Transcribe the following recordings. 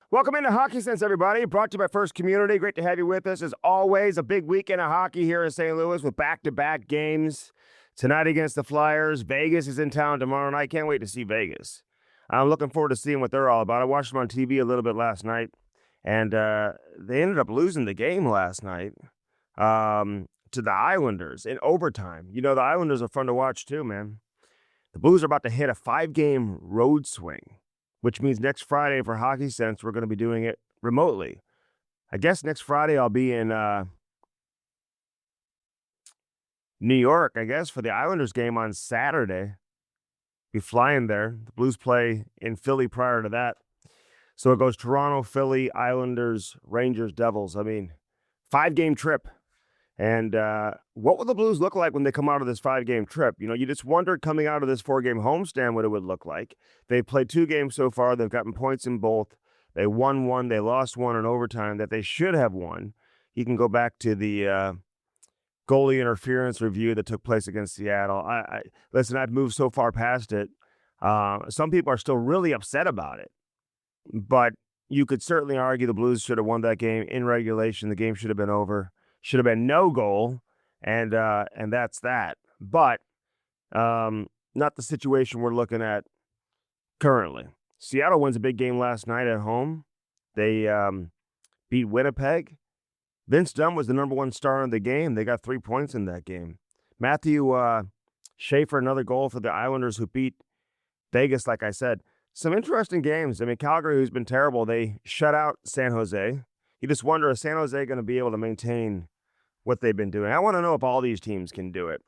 Welcome into Hockey Sense, everybody. Brought to you by First Community. Great to have you with us. As always, a big weekend of hockey here in St. Louis with back-to-back games. Tonight against the Flyers. Vegas is in town tomorrow night. Can't wait to see Vegas. I'm looking forward to seeing what they're all about. I watched them on TV a little bit last night, and they ended up losing the game last night to the Islanders in overtime. You know, the Islanders are fun to watch too, man. The Blues are about to hit a 5-game road swing, which means next Friday for Hockey Sense, we're going to be doing it remotely. I guess next Friday I'll be in New York, I guess, for the Islanders game on Saturday. Be flying there. The Blues play in Philly prior to that. So it goes Toronto, Philly, Islanders, Rangers, Devils. I mean, 5-game trip. And what will the Blues look like when they come out of this 5-game trip? You know, you just wondered coming out of this 4-game homestand what it would look like. They've played 2 games so far. They've gotten points in both. They won one. They lost one in overtime that they should have won. You can go back to the goalie interference review that took place against Seattle. Listen, I've moved so far past it. Some people are still really upset about it. But you could certainly argue the Blues should have won that game in regulation. The game should have been over. Should have been no goal, and that's that. But not the situation we're looking at currently. Seattle wins a big game last night at home. They beat Winnipeg. Vince Dunn was the number 1 star in the game. They got 3 points in that game. Matthew Schaefer, another goal for the Islanders who beat Vegas, like I said. Some interesting games. I mean, Calgary, who's been terrible, they shut out San Jose. You just wonder, is San Jose going to be able to maintain what they've been doing? I want to know if all these teams can do it.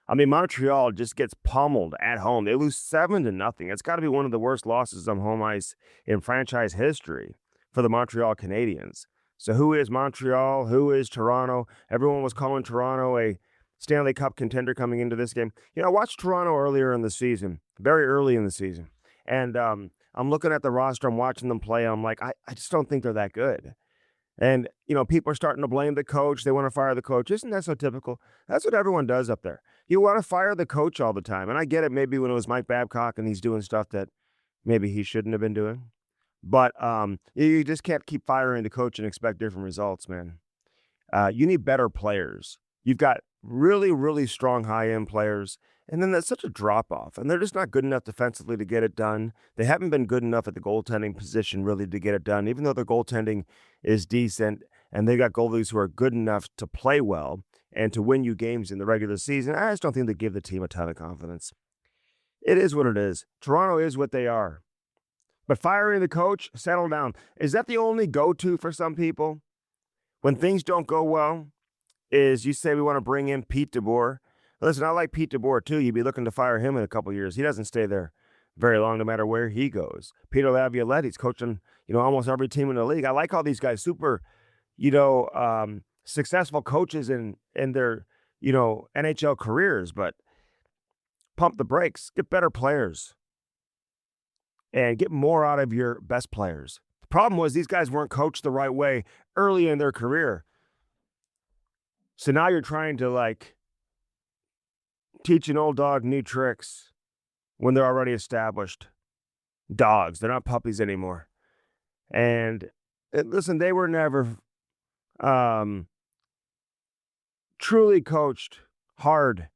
I mean, Montreal just gets pummeled at home. They lose 7-0. It's got to be one of the worst losses on home ice in franchise history for the Montreal Canadiens. So who is Montreal? Who is Toronto? Everyone was calling Toronto a Stanley Cup contender coming into this game. You know, I watched Toronto earlier in the season, very early in the season. And I'm looking at the roster. I'm watching them play. I'm like, I just don't think they're that good. And, you know, people are starting to blame the coach. They want to fire the coach. Isn't that so typical? That's what everyone does up there. You want to fire the coach all the time. And I get it maybe when it was Mike Babcock and he's doing stuff that maybe he shouldn't have been doing. But you just can't keep firing the coach and expect different results, man. You need better players. You've got really, really strong high-end players. And then that's such a drop-off. And they're just not good enough defensively to get it done. They haven't been good enough at the goaltending position really to get it done, even though their goaltending is decent. And they got goalies who are good enough to play well and to win you games in the regular season. I just don't think they give the team a ton of confidence. It is what it is. Toronto is what they are. But firing the coach, settle down. Is that the only go-to for some people? When things don't go well, is you say we want to bring in Pete DeBoer. Listen, I like Pete DeBoer too. You'd be looking to fire him in a couple years. He doesn't stay there very long, no matter where he goes. Peter Laviolette's coaching, almost every team in the league. I like all these guys, super, successful coaches in their, NHL careers. But pump the brakes, get better players, and get more out of your best players. The problem was these guys weren't coached the right way early in their career. So now you're trying to, teach an old dog new tricks when they're already established dogs. They're not puppies anymore. And listen, they were never truly coached hard.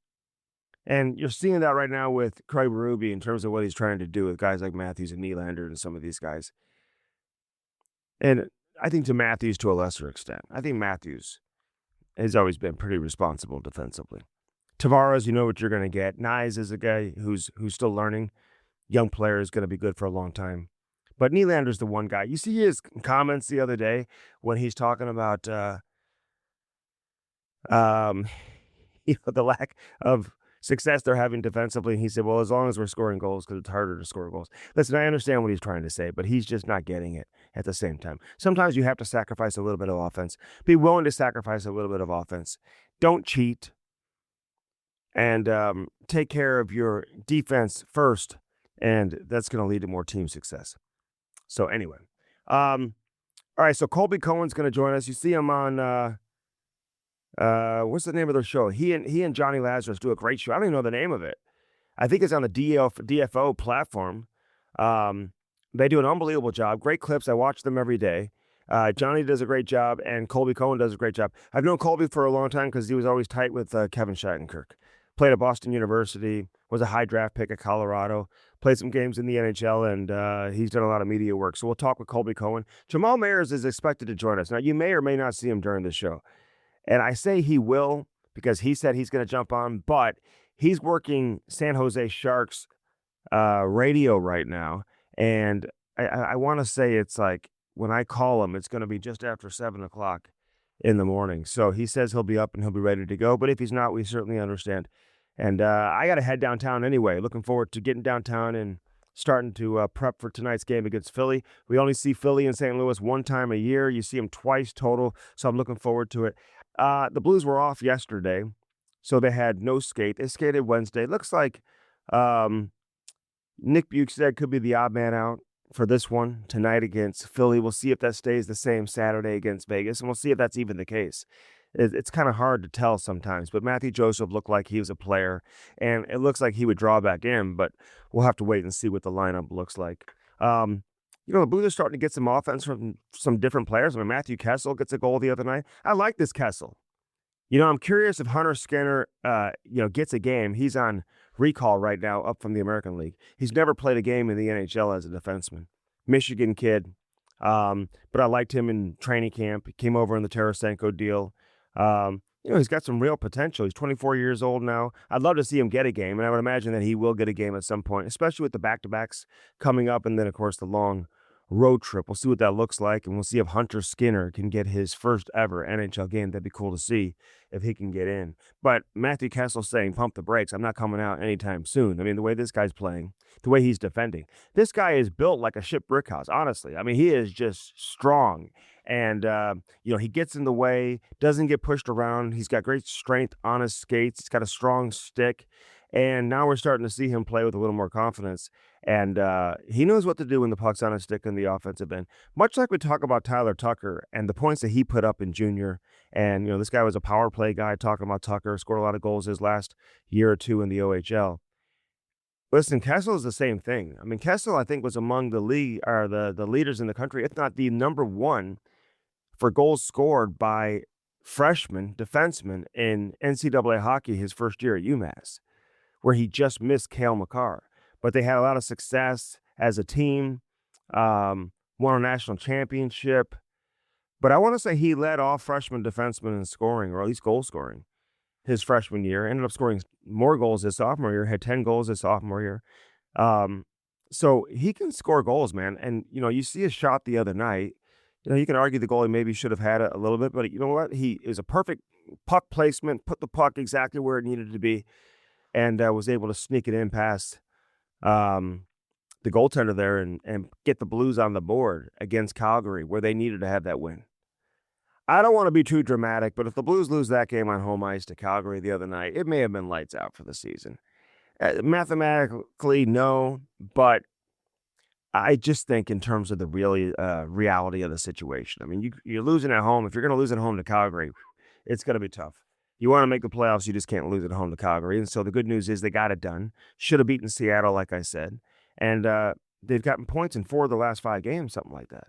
And you're seeing that right now with Craig Berube in terms of what he's trying to do with guys like Matthews and Nylander and some of these guys. And I think to Matthews to a lesser extent. I think Matthews has always been pretty responsible defensively. Tavares, you know what you're going to get. Nyes is a guy who's still learning. Young player is going to be good for a long time. But Nylander's the one guy. You see his comments the other day when he's talking about the lack of success they're having defensively. He said, well, as long as we're scoring goals, because it's harder to score goals. Listen, I understand what he's trying to say, but he's just not getting it at the same time. Sometimes you have to sacrifice a little bit of offense. Be willing to sacrifice a little bit of offense. Don't cheat. And take care of your defense first, and that's going to lead to more team success. So anyway, all right, so Colby Cohen's going to join us. You see him on, what's the name of their show? He and Johnny Lazarus do a great show. I don't even know the name of it. I think it's on the DFO platform. They do an unbelievable job. Great clips. I watch them every day. Johnny does a great job, and Colby Cohen does a great job. I've known Colby for a long time because he was always tight with Kevin Shattenkirk. Played at Boston University, was a high draft pick at Colorado, played some games in the NHL, and he's done a lot of media work. So we'll talk with Colby Cohen. Jamal Mayers is expected to join us. Now, you may or may not see him during the show. And I say he will because he said he's going to jump on, but he's working San Jose Sharks radio right now. And I want to say it's like when I call him, it's going to be just after 7 o'clock in the morning. So he says he'll be up and he'll be ready to go. But if he's not, we certainly understand. And I got to head downtown anyway. Looking forward to getting downtown and starting to prep for tonight's game against Philly. We only see Philly in St. Louis one time a year. You see them twice total. So I'm looking forward to it. The Blues were off yesterday, so they had no skate. They skated Wednesday. Looks like Nick Bukestad could be the odd man out for this one tonight against Philly. We'll see if that stays the same Saturday against Vegas, and we'll see if that's even the case. It's kind of hard to tell sometimes, but Matthew Joseph looked like he was a player, and it looks like he would draw back in, but we'll have to wait and see what the lineup looks like. The Blues are starting to get some offense from some different players. I mean, Matthew Kessel gets a goal the other night. I like this Kessel. I'm curious if Hunter Skinner, gets a game. He's on recall right now up from the American League. He's never played a game in the NHL as a defenseman. Michigan kid. But I liked him in training camp. He came over in the Tarasenko deal. He's got some real potential. He's 24 years old now. I'd love to see him get a game, and I would imagine that he will get a game at some point, especially with the back-to-backs coming up and then, of course, the long road trip. We'll see what that looks like, and we'll see if Hunter Skinner can get his first ever NHL game. That'd be cool to see if he can get in. But Matthew Kessel's saying, pump the brakes. I'm not coming out anytime soon. I mean, the way this guy's playing, the way he's defending, this guy is built like a ship brick house, honestly. I mean, he is just strong. And, he gets in the way, doesn't get pushed around. He's got great strength on his skates. He's got a strong stick. And now we're starting to see him play with a little more confidence. And he knows what to do when the puck's on his stick in the offensive end. Much like we talk about Tyler Tucker and the points that he put up in junior. And, this guy was a power play guy, talking about Tucker, scored a lot of goals his last year or two in the OHL. Listen, Kessel is the same thing. I mean, Kessel, I think, was among the league or the leaders in the country, if not the number one for goals scored by freshman defensemen in NCAA hockey his first year at UMass, where he just missed Cale Makar. But they had a lot of success as a team, won a national championship. But I want to say he led all freshman defensemen in scoring, or at least goal scoring, his freshman year. Ended up scoring more goals his sophomore year, had 10 goals his sophomore year. So he can score goals, man. And, you see a shot the other night. You can argue the goalie maybe should have had it a little bit, but you know what? It was a perfect puck placement, put the puck exactly where it needed to be, and was able to sneak it in past the goaltender there and get the Blues on the board against Calgary, where they needed to have that win. I don't want to be too dramatic, but if the Blues lose that game on home ice to Calgary the other night, it may have been lights out for the season. Mathematically, no, but I just think in terms of the reality of the situation. I mean, you're losing at home. If you're going to lose at home to Calgary, it's going to be tough. You want to make the playoffs, you just can't lose at home to Calgary. And so the good news is they got it done. Should have beaten Seattle, like I said. And they've gotten points in 4 of the last 5 games, something like that.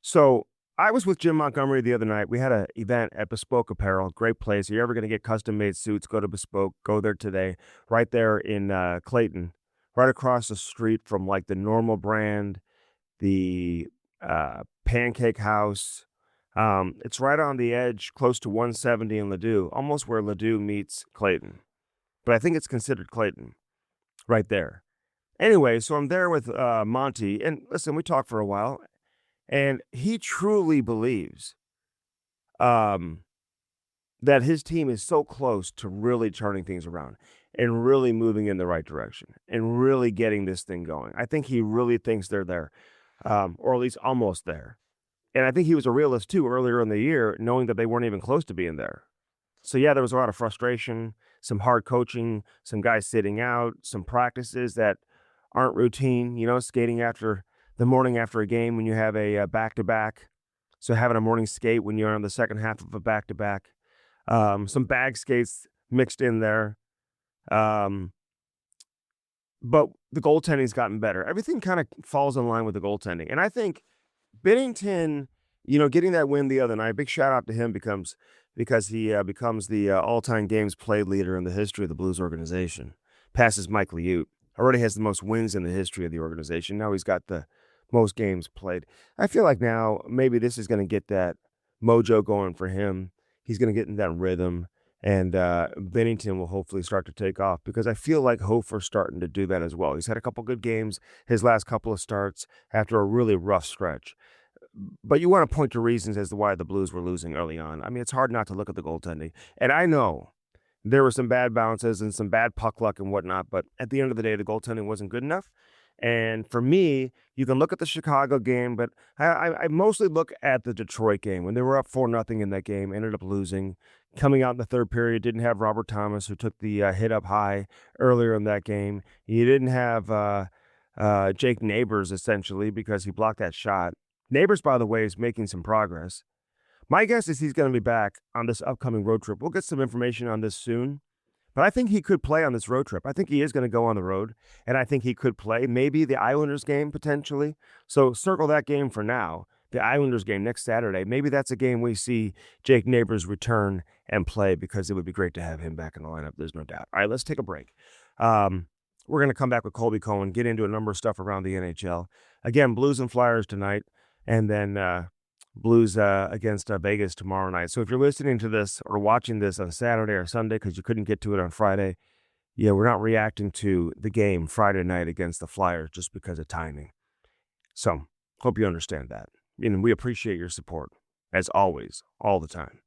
So I was with Jim Montgomery the other night. We had an event at Bespoke Apparel. Great place. If you're ever going to get custom-made suits, go to Bespoke. Go there today. Right there in Clayton. Right across the street from like the Normal brand, the Pancake House. It's right on the edge, close to 170 in Ladue, almost where Ladue meets Clayton. But I think it's considered Clayton, right there. Anyway, so I'm there with Monty, and listen, we talked for a while, and he truly believes that his team is so close to really turning things around and really moving in the right direction and really getting this thing going. I think he really thinks they're there, or at least almost there. And I think he was a realist, too, earlier in the year, knowing that they weren't even close to being there. So, yeah, there was a lot of frustration, some hard coaching, some guys sitting out, some practices that aren't routine, skating after the morning after a game when you have a back-to-back. So having a morning skate when you're on the second half of a back-to-back. Some bag skates mixed in there. But but the goaltending's gotten better. Everything kind of falls in line with the goaltending. And I think Binnington, getting that win the other night, big shout out to him because he becomes the all-time games played leader in the history of the Blues organization. Passes Mike Liut. Already has the most wins in the history of the organization. Now he's got the most games played. I feel like now maybe this is going to get that mojo going for him. He's going to get in that rhythm, and Binnington will hopefully start to take off because I feel like Hofer's starting to do that as well. He's had a couple good games his last couple of starts after a really rough stretch. But you want to point to reasons as to why the Blues were losing early on. I mean, it's hard not to look at the goaltending. And I know there were some bad bounces and some bad puck luck and whatnot, but at the end of the day, the goaltending wasn't good enough. And for me, you can look at the Chicago game, but I mostly look at the Detroit game. When they were up 4-0 in that game, ended up losing. Coming out in the third period, didn't have Robert Thomas, who took the hit up high earlier in that game. You didn't have Jake Neighbors, essentially, because he blocked that shot. Neighbors, by the way, is making some progress. My guess is he's going to be back on this upcoming road trip. We'll get some information on this soon. But I think he could play on this road trip. I think he is going to go on the road, and I think he could play. Maybe the Islanders game, potentially. So circle that game for now. The Islanders game next Saturday. Maybe that's a game we see Jake Neighbors return and play because it would be great to have him back in the lineup. There's no doubt. All right, let's take a break. We're going to come back with Colby Cohen, get into a number of stuff around the NHL. Again, Blues and Flyers tonight, and then Blues against Vegas tomorrow night. So if you're listening to this or watching this on Saturday or Sunday because you couldn't get to it on Friday, yeah, we're not reacting to the game Friday night against the Flyers just because of timing. So hope you understand that. And we appreciate your support, as always, all the time.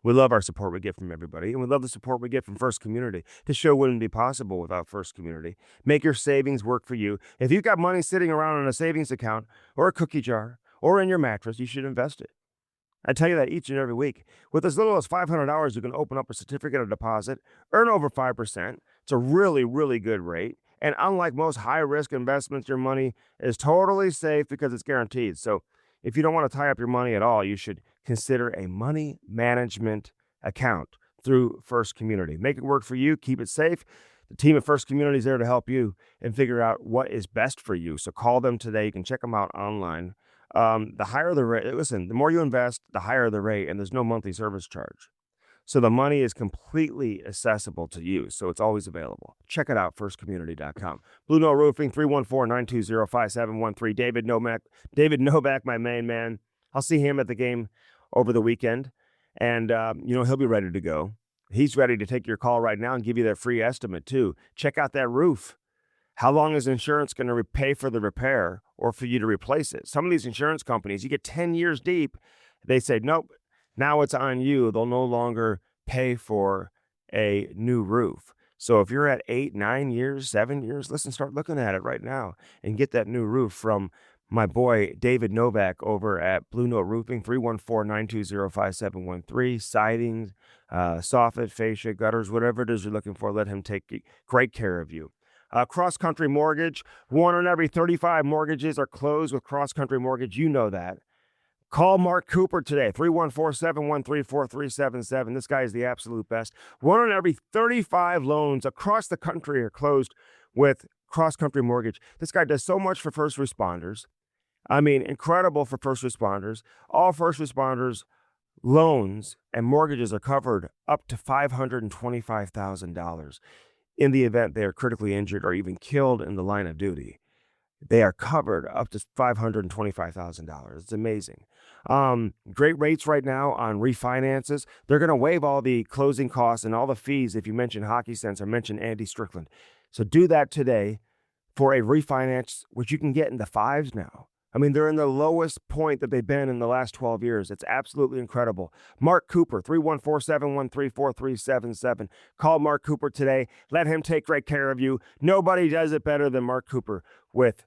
We love our support we get from everybody, and we love the support we get from First Community. This show wouldn't be possible without First Community. Make your savings work for you. If you've got money sitting around in a savings account or a cookie jar, or in your mattress, you should invest it. I tell you that each and every week. With as little as $500, you can open up a certificate of deposit, earn over 5%. It's a really, really good rate. And unlike most high-risk investments, your money is totally safe because it's guaranteed. So if you don't want to tie up your money at all, you should consider a money management account through First Community. Make it work for you. Keep it safe. The team at First Community is there to help you and figure out what is best for you. So call them today. You can check them out online. The higher the rate, listen, the more you invest, the higher the rate, and there's no monthly service charge. So the money is completely accessible to you, so it's always available. Check it out, firstcommunity.com. Blue Note Roofing, 314-920-5713. David Novak, my main man. I'll see him at the game over the weekend, and, he'll be ready to go. He's ready to take your call right now and give you that free estimate, too. Check out that roof. How long is insurance going to pay for the repair or for you to replace it? Some of these insurance companies, you get 10 years deep, they say, nope, now it's on you. They'll no longer pay for a new roof. So if you're at 8, 9 years, 7 years, listen, start looking at it right now and get that new roof from my boy David Novak over at Blue Note Roofing, 314-920-5713. Siding, soffit, fascia, gutters, whatever it is you're looking for, let him take great care of you. Cross Country Mortgage, 1 in every 35 mortgages are closed with Cross Country Mortgage. You know that. Call Mark Cooper today, 314-713-4377. This guy is the absolute best. 1 in every 35 loans across the country are closed with Cross Country Mortgage. This guy does so much for first responders. I mean, incredible for first responders. All first responders' loans and mortgages are covered up to $525,000. In the event they are critically injured or even killed in the line of duty. They are covered up to $525,000. It's amazing. Great rates right now on refinances. They're going to waive all the closing costs and all the fees if you mention Hockey Sense or mention Andy Strickland. So do that today for a refinance, which you can get in the 5s now. I mean, they're in the lowest point that they've been in the last 12 years. It's absolutely incredible. Mark Cooper, 314-713-4377. Call Mark Cooper today. Let him take great care of you. Nobody does it better than Mark Cooper with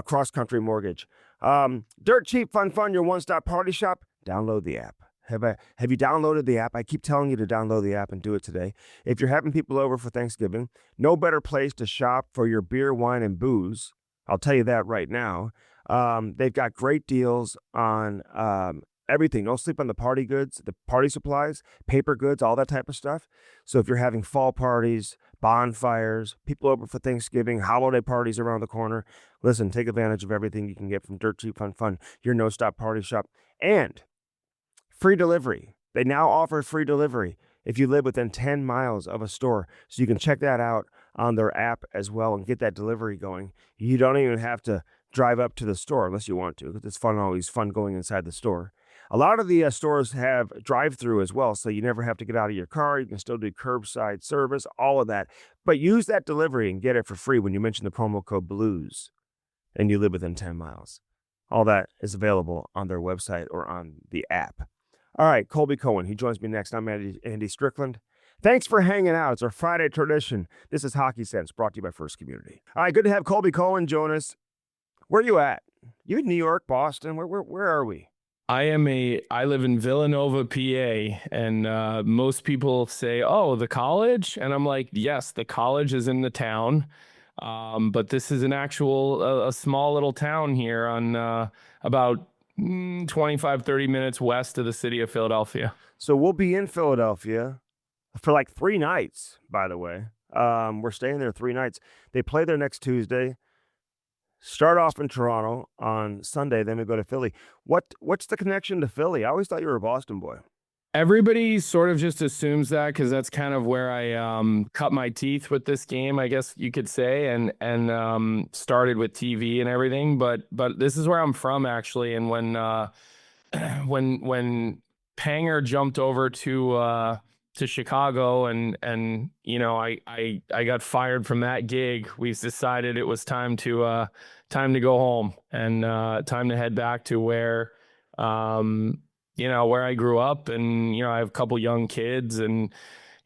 Cross Country Mortgage. Dirt cheap, fun, your one-stop party shop. Download the app. Have you downloaded the app? I keep telling you to download the app and do it today. If you're having people over for Thanksgiving, no better place to shop for your beer, wine, and booze. I'll tell you that right now. They've got great deals on everything. Don't sleep on the party goods, the party supplies, paper goods, all that type of stuff. So if you're having fall parties, bonfires, people over for Thanksgiving, holiday parties around the corner, listen, take advantage of everything you can get from Dirt Cheap Fun Fun, your no-stop party shop. And free delivery. They now offer free delivery if you live within 10 miles of a store. So you can check that out on their app as well and get that delivery going. You don't even have to drive up to the store unless you want to, because it's always fun going inside the store. A lot of the stores have drive-through as well, so you never have to get out of your car. You can still do curbside service, all of that. But use that delivery and get it for free when you mention the promo code BLUES and you live within 10 miles. All that is available on their website or on the app. All right, Colby Cohen. He joins me next. I'm Andy Strickland. Thanks for hanging out. It's our Friday tradition. This is Hockey Sense, brought to you by First Community. All right, good to have Colby Cohen join us. Where are you at? You in New York, Boston? Where are we? I live in Villanova, PA, and most people say, "Oh, the college," and I'm like, "Yes, the college is in the town, but this is a small little town here on about 25, 30 minutes west of the city of Philadelphia." So we'll be in Philadelphia for like 3 nights, by the way. We're staying there 3 nights. They play there next Tuesday. Start off in Toronto on Sunday, then we go to Philly. What's the connection to Philly? I always thought you were a Boston boy. Everybody sort of just assumes that because that's kind of where I cut my teeth with this game, I guess you could say, and started with TV and everything. But this is where I'm from, actually. And when Panger jumped over to Chicago and you know I got fired from that gig, we decided it was time to go home and time to head back to where where I grew up. And I have a couple young kids, and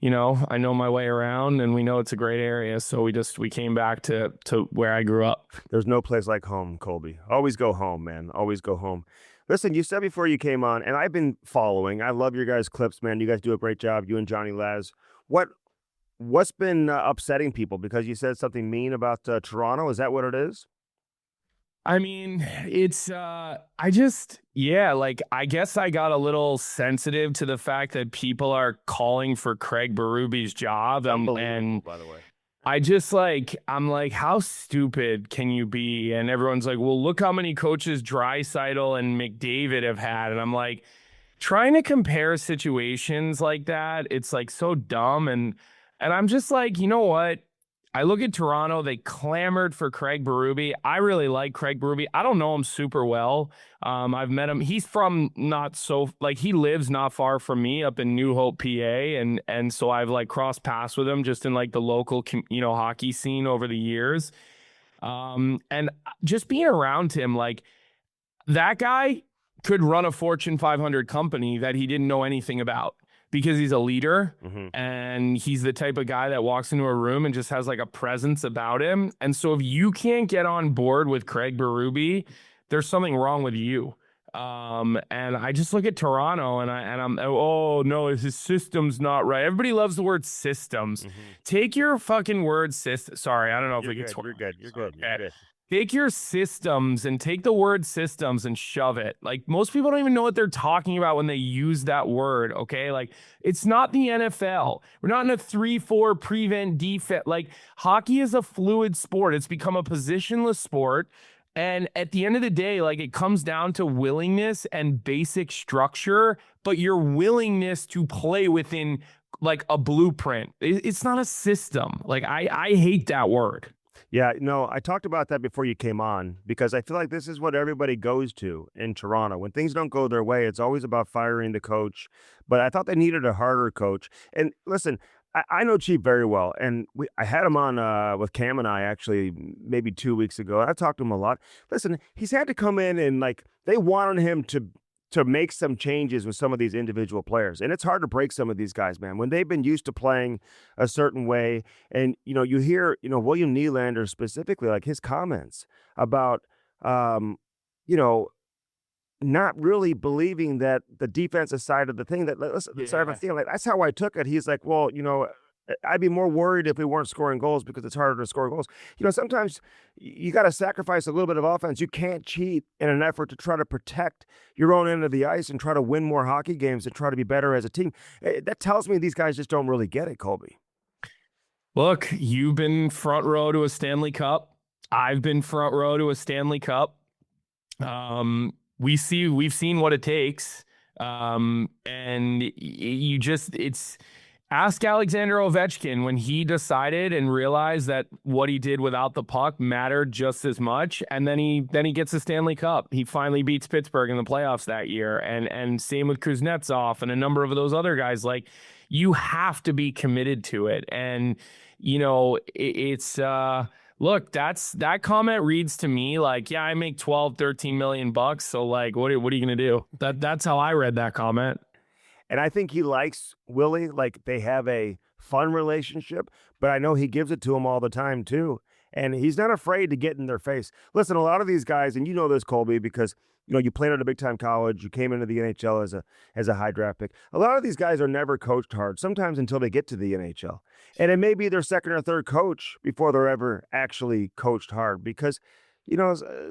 I know my way around, and we know it's a great area, so we came back to where I grew up. There's no place like home, Colby. Always go home, man. Always go home. Listen, you said before you came on, and I've been following. I love your guys' clips, man. You guys do a great job. You and Johnny Laz. What's been upsetting people because you said something mean about Toronto? Is that what it is? I mean, it's I guess I got a little sensitive to the fact that people are calling for Craig Berube's job, and by the way. I'm like, how stupid can you be? And everyone's like, well, look how many coaches Draisaitl and McDavid have had. And I'm like, trying to compare situations like that, it's like so dumb. And I'm just like, you know what? I look at Toronto, they clamored for Craig Berube. I really like Craig Berube. I don't know him super well. I've met him. He's from he lives not far from me up in New Hope, PA. And so I've like crossed paths with him just in like the local, hockey scene over the years. And just being around him, like that guy could run a Fortune 500 company that he didn't know anything about, because he's a leader, and he's the type of guy that walks into a room and just has like a presence about him. And so if you can't get on board with Craig Berube, there's something wrong with you. And I just look at Toronto and I'm oh no, his system's not right. Everybody loves the word systems. Take your fucking word system. Sorry, I don't know if we can. You're good. You're good. Take your systems and take the word systems and shove it. Like, most people don't even know what they're talking about when they use that word, okay? Like, it's not the NFL. We're not in a 3-4 prevent defense. Like, hockey is a fluid sport. It's become a positionless sport. And at the end of the day, like, it comes down to willingness and basic structure, but your willingness to play within like a blueprint. It's not a system. Like, I hate that word. Yeah, no, I talked about that before you came on, because I feel like this is what everybody goes to in Toronto. When things don't go their way, it's always about firing the coach. But I thought they needed a harder coach. And listen, I know Chief very well, and I had him on with Cam and I actually maybe 2 weeks ago. I talked to him a lot. Listen, he's had to come in and like they wanted him to make some changes with some of these individual players. And it's hard to break some of these guys, man, when they've been used to playing a certain way. And, you hear, William Nylander specifically, like his comments about, not really believing that the defensive side of the thing that, that's how I took it. He's like, well, I'd be more worried if we weren't scoring goals because it's harder to score goals. Sometimes you got to sacrifice a little bit of offense. You can't cheat in an effort to try to protect your own end of the ice and try to win more hockey games and try to be better as a team. That tells me these guys just don't really get it, Colby. Look, you've been front row to a Stanley Cup. I've been front row to a Stanley Cup. We've seen what it takes. And it's ask Alexander Ovechkin when he decided and realized that what he did without the puck mattered just as much. And then he gets a Stanley Cup. He finally beats Pittsburgh in the playoffs that year. And same with Kuznetsov and a number of those other guys. Like, you have to be committed to it. And, look, that comment reads to me like, yeah, I make 12, 13 million bucks. So like, what are you going to do? That's how I read that comment. And I think he likes Willie. Like, they have a fun relationship, but I know he gives it to him all the time too. And he's not afraid to get in their face. Listen, a lot of these guys, and you know this, Colby, because you played at a big time college, you came into the NHL as a high draft pick. A lot of these guys are never coached hard, sometimes until they get to the NHL. And it may be their second or third coach before they're ever actually coached hard because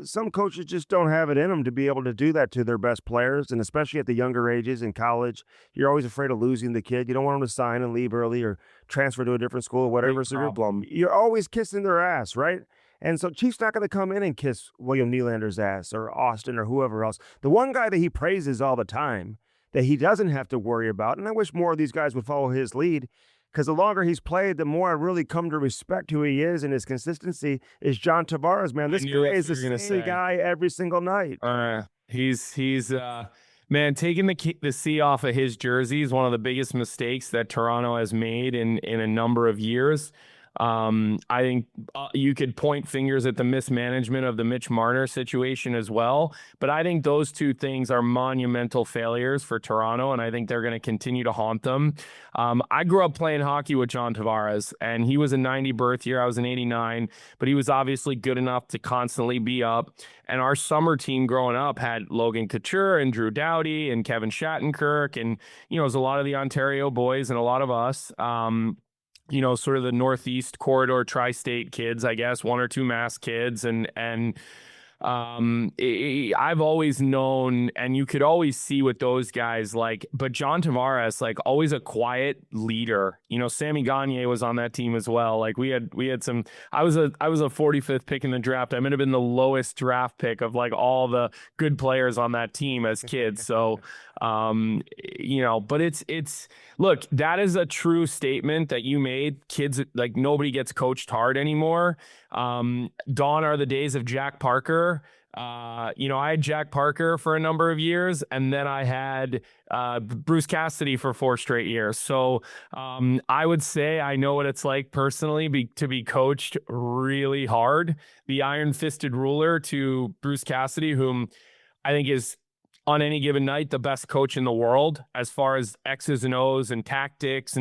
some coaches just don't have it in them to be able to do that to their best players. And especially at the younger ages in college, you're always afraid of losing the kid. You don't want them to sign and leave early or transfer to a different school or whatever. So you're always kissing their ass, right? And so Chief's not going to come in and kiss William Nylander's ass or Austin or whoever else. The one guy that he praises all the time that he doesn't have to worry about, and I wish more of these guys would follow his lead, because the longer he's played, the more I really come to respect who he is and his consistency is John Tavares, man. This guy is the same guy every single night. He's man, taking the C off of his jersey is one of the biggest mistakes that Toronto has made in a number of years. I think you could point fingers at the mismanagement of the Mitch Marner situation as well, but I think those two things are monumental failures for Toronto, and I think they're going to continue to haunt them. I grew up playing hockey with John Tavares, and he was a 90 birth year. I was an 89, but he was obviously good enough to constantly be up. And our summer team growing up had Logan Couture and Drew Doughty and Kevin Shattenkirk, and it was a lot of the Ontario boys and a lot of us. Sort of the Northeast corridor tri-state kids, I guess, one or two Mass kids. I've always known, and you could always see with those guys, like, but John Tavares, like, always a quiet leader. Sammy Gagner was on that team as well. Like, we had some, I was a 45th pick in the draft. I might have been the lowest draft pick of like all the good players on that team as kids. So, but it's, look, that is a true statement that you made. Kids, like, nobody gets coached hard anymore. Dawn are the days of Jack Parker. I had Jack Parker for a number of years, and then I had Bruce Cassidy for 4 straight years. So I would say I know what it's like personally to be coached really hard. The iron-fisted ruler to Bruce Cassidy, whom I think is, on any given night, the best coach in the world as far as X's and O's and tactics.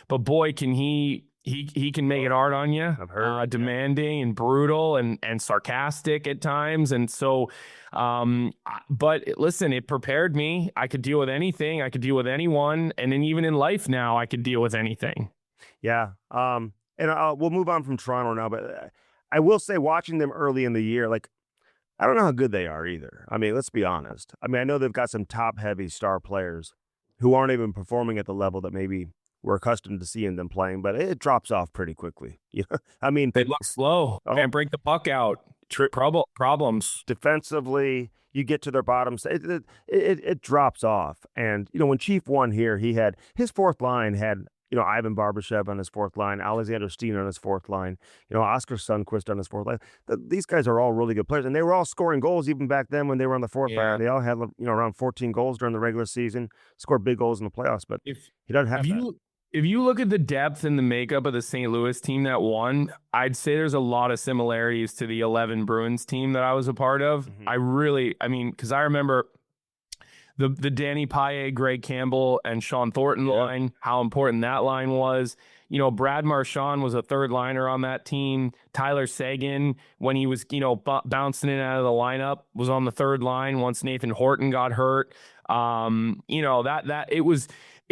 But boy, can he can make it hard on you. I've heard, demanding and brutal and sarcastic at times. And so, but listen, it prepared me. I could deal with anything. I could deal with anyone. And then even in life now, I could deal with anything. Yeah. And we'll move on from Toronto now, but I will say, watching them early in the year, like, I don't know how good they are either. I mean, let's be honest. I mean, I know they've got some top-heavy star players who aren't even performing at the level that maybe we're accustomed to seeing them playing, but it drops off pretty quickly. I mean, they look slow and break the puck out. Problems defensively. You get to their bottoms, it drops off. And when Chief won here, he had his fourth line had Ivan Barbashev on his fourth line, Alexander Steen on his fourth line, Oscar Sundqvist on his fourth line. These guys are all really good players, and they were all scoring goals even back then when they were on the fourth line. They all had around 14 goals during the regular season, scored big goals in the playoffs, but he doesn't have that. If you look at the depth and the makeup of the St. Louis team that won, I'd say there's a lot of similarities to the 11 Bruins team that I was a part of. Mm-hmm. Because I remember the Danny Paille, Greg Campbell, and Sean Thornton line, how important that line was. Brad Marchand was a third liner on that team. Tyler Seguin, when he was, bouncing in and out of the lineup, was on the third line once Nathan Horton got hurt.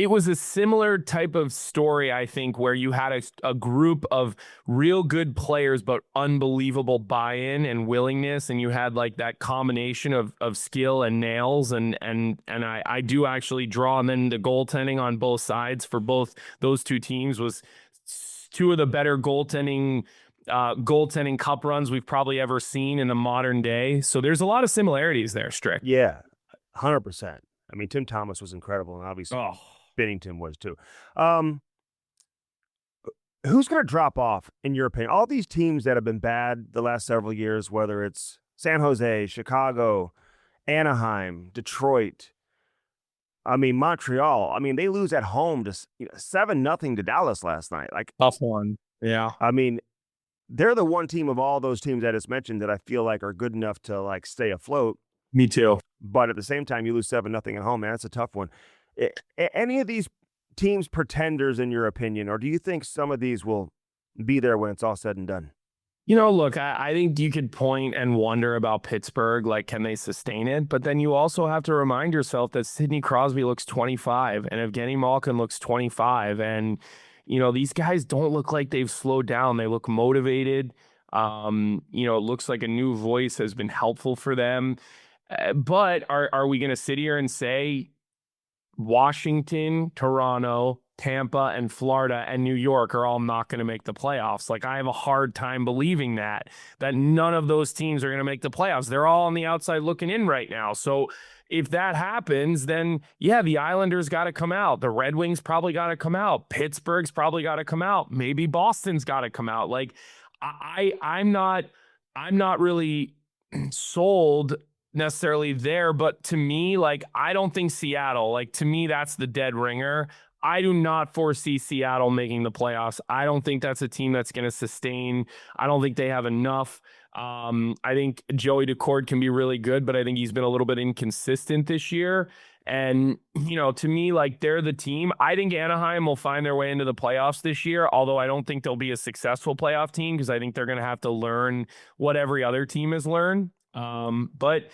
it was a similar type of story, I think, where you had a group of real good players, but unbelievable buy-in and willingness, and you had like that combination of skill and nails, and I do actually draw, and then the goaltending on both sides for both those two teams was two of the better goaltending cup runs we've probably ever seen in the modern day. So there's a lot of similarities there, Strick. Yeah, 100%. I mean, Tim Thomas was incredible, and obviously Binnington was too. Who's going to drop off, in your opinion? All these teams that have been bad the last several years, whether it's San Jose, Chicago, Anaheim, Detroit, I mean, Montreal. I mean, they lose at home to 7-0 to Dallas last night. Like, tough one. Yeah. I mean, they're the one team of all those teams that is mentioned that I feel like are good enough to like stay afloat. Me too. But at the same time, you lose 7-0 at home, man. That's a tough one. Any of these teams pretenders, in your opinion, or do you think some of these will be there when it's all said and done? Look, I think you could point and wonder about Pittsburgh, like, can they sustain it? But then you also have to remind yourself that Sidney Crosby looks 25 and Evgeny Malkin looks 25. And, these guys don't look like they've slowed down. They look motivated. It looks like a new voice has been helpful for them. But are we going to sit here and say Washington, Toronto, Tampa, and Florida, and New York are all not going to make the playoffs? Like, I have a hard time believing that none of those teams are going to make the playoffs. They're all on the outside looking in right now. So if that happens, then yeah, the Islanders got to come out. The Red Wings probably got to come out. Pittsburgh's probably got to come out. Maybe Boston's got to come out. Like, I'm not really sold necessarily there, but to me, like, I don't think Seattle, like, to me, that's the dead ringer. I do not foresee Seattle making the playoffs. I don't think that's a team that's going to sustain. I don't think they have enough. I think Joey Daccord can be really good, but I think he's been a little bit inconsistent this year. And, to me, like, they're the team. I think Anaheim will find their way into the playoffs this year, although I don't think they'll be a successful playoff team because I think they're going to have to learn what every other team has learned. But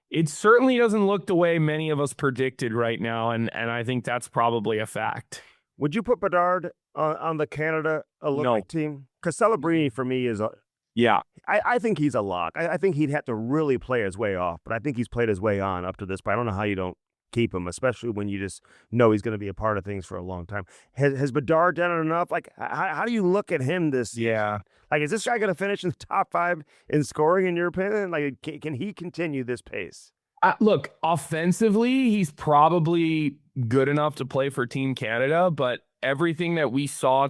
it certainly doesn't look the way many of us predicted right now, and I think that's probably a fact. Would you put Bedard on the Canada Olympic team? Because Celebrini, for me, is I think he's a lock. I think he'd have to really play his way off, but I think he's played his way on up to this point. I don't know how you don't keep him, especially when you just know he's going to be a part of things for a long time. Has Bedard done it enough? Like, how do you look at him this year? Like, is this guy going to finish in the top 5 in scoring, in your opinion? Like, can he continue this pace? Look, offensively, he's probably good enough to play for Team Canada, but everything that we saw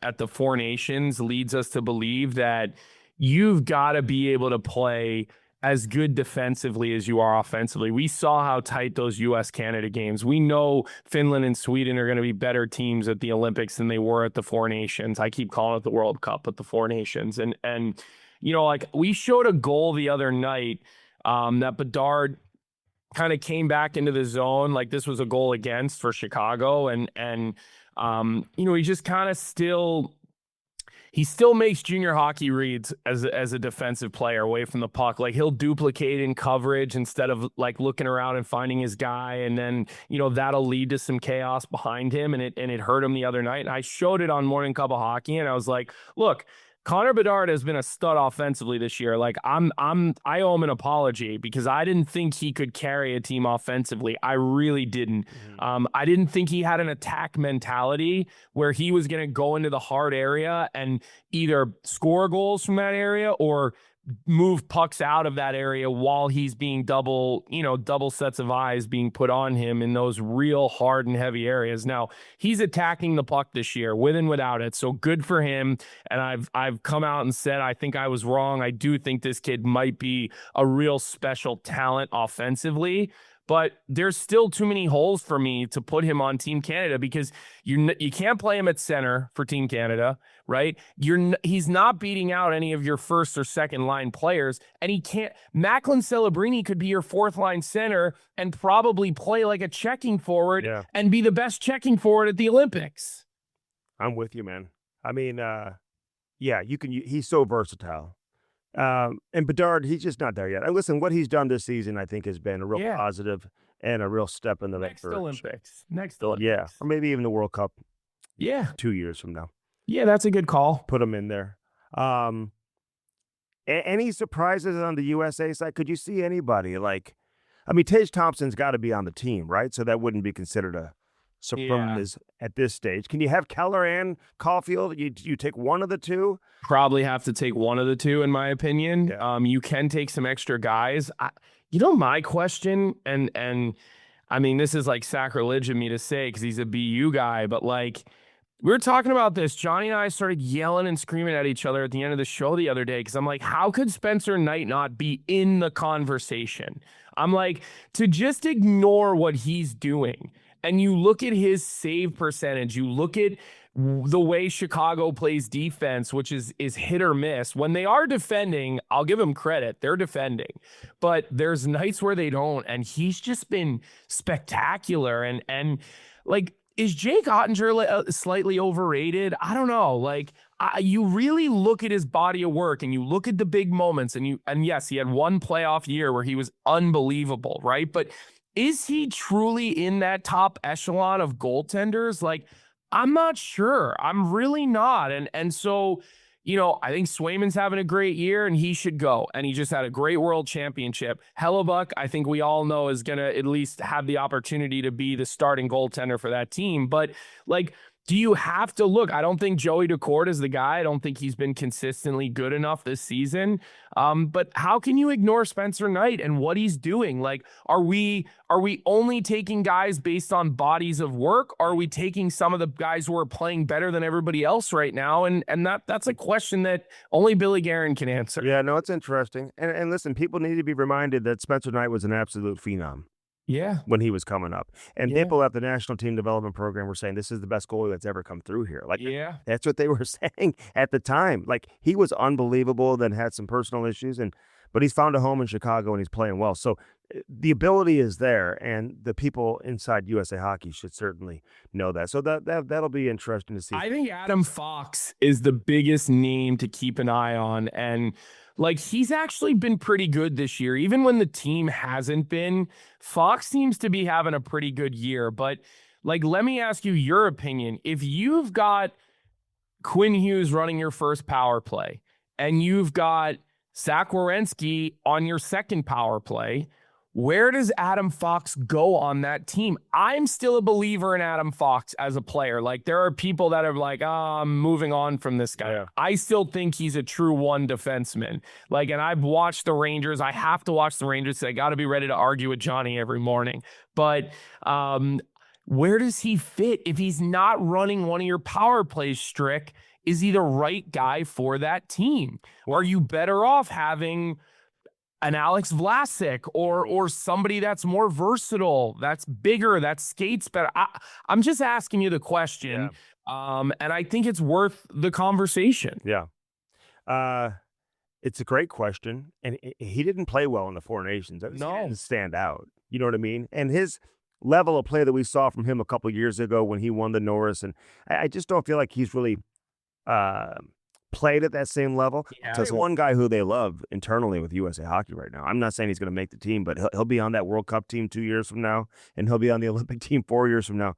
at the Four Nations leads us to believe that you've got to be able to play as good defensively as you are offensively. We saw how tight those U.S.-Canada games. We know Finland and Sweden are going to be better teams at the Olympics than they were at the Four Nations. I keep calling it the World Cup, but the Four Nations. And like, we showed a goal the other night that Bedard kind of came back into the zone. Like, this was a goal against for Chicago. And he just kind of he still makes junior hockey reads as a defensive player away from the puck. Like, he'll duplicate in coverage instead of like looking around and finding his guy. And then, that'll lead to some chaos behind him. And it hurt him the other night. And I showed it on Morning Cup of Hockey. And I was like, look, Connor Bedard has been a stud offensively this year. Like, I owe him an apology because I didn't think he could carry a team offensively. I really didn't. Mm-hmm. I didn't think he had an attack mentality where he was going to go into the hard area and either score goals from that area or move pucks out of that area while he's being double sets of eyes being put on him in those real hard and heavy areas. Now, he's attacking the puck this year with and without it. So good for him. And I've come out and said, I think I was wrong. I do think this kid might be a real special talent offensively, but there's still too many holes for me to put him on Team Canada because you can't play him at center for Team Canada, right? He's not beating out any of your first or second line players, and he can't. Macklin Celebrini could be your fourth line center and probably play like a checking forward and be the best checking forward at the Olympics. I'm with you, man. I mean, you can. He's so versatile. And Bedard, he's just not there yet. And listen, what he's done this season, I think, has been a real Yeah. positive and a real step in the right Next direction. Olympics. Next Yeah, Olympics. or maybe even the World Cup Yeah. 2 years from now. Yeah, that's a good call. Put him in there. Any surprises on the USA side? Could you see anybody like, I mean, Tage Thompson's got to be on the team, right? So that wouldn't be considered a surprise at this stage. Can you have Keller and Caulfield? You take one of the two? Probably have to take one of the two, in my opinion. Yeah. You can take some extra guys. My question, and I mean, this is like sacrilege of me to say because he's a BU guy, but like, we were talking about this. Johnny and I started yelling and screaming at each other at the end of the show the other day because I'm like, how could Spencer Knight not be in the conversation? I'm like, to just ignore what he's doing. And you look at his save percentage, you look at the way Chicago plays defense, which is hit or miss. When they are defending, I'll give them credit. They're defending. But there's nights where they don't. And he's just been spectacular. And like, is Jake Ottinger slightly overrated? I don't know. Like, you really look at his body of work and you look at the big moments and yes, he had one playoff year where he was unbelievable, right? But is he truly in that top echelon of goaltenders? Like, I'm not sure. I'm really not. And so, I think Swayman's having a great year and he should go. And he just had a great world championship. Hellebuck, I think we all know, is going to at least have the opportunity to be the starting goaltender for that team. But like, do you have to look? I don't think Joey Daccord is the guy. I don't think he's been consistently good enough this season. But how can you ignore Spencer Knight and what he's doing? Like, are we only taking guys based on bodies of work? Are we taking some of the guys who are playing better than everybody else right now? And that's a question that only Billy Guerin can answer. Yeah, no, it's interesting. And listen, people need to be reminded that Spencer Knight was an absolute phenom. Yeah. When he was coming up. And Yeah. people at the National Team Development Program were saying this is the best goalie that's ever come through here. Like, Yeah. that's what they were saying at the time. Like, he was unbelievable, then had some personal issues, but he's found a home in Chicago and he's playing well. So the ability is there, and the people inside USA Hockey should certainly know that. So that'll be interesting to see. I think Adam Fox is the biggest name to keep an eye on. And like, he's actually been pretty good this year. Even when the team hasn't been, Fox seems to be having a pretty good year. But like, let me ask you your opinion. If you've got Quinn Hughes running your first power play and you've got Zach Werenski on your second power play, where does Adam Fox go on that team? I'm still a believer in Adam Fox as a player. Like, there are people that are like, I'm moving on from this guy. Yeah. I still think he's a true one defenseman. Like, and I've watched the Rangers. I have to watch the Rangers. So I got to be ready to argue with Johnny every morning. But where does he fit if he's not running one of your power plays, Strick? Is he the right guy for that team? Or are you better off having an Alex Vlasic or somebody that's more versatile, that's bigger, that skates better? I'm just asking you the question. Yeah. And I think it's worth the conversation. Yeah. It's a great question. And he didn't play well in the Four Nations. He didn't stand out. You know what I mean? And his level of play that we saw from him a couple of years ago when he won the Norris, and I just don't feel like he's really played at that same level. Yeah. So it's one guy who they love internally with USA Hockey right now. I'm not saying he's going to make the team, but he'll be on that World Cup team 2 years from now, and he'll be on the Olympic team 4 years from now.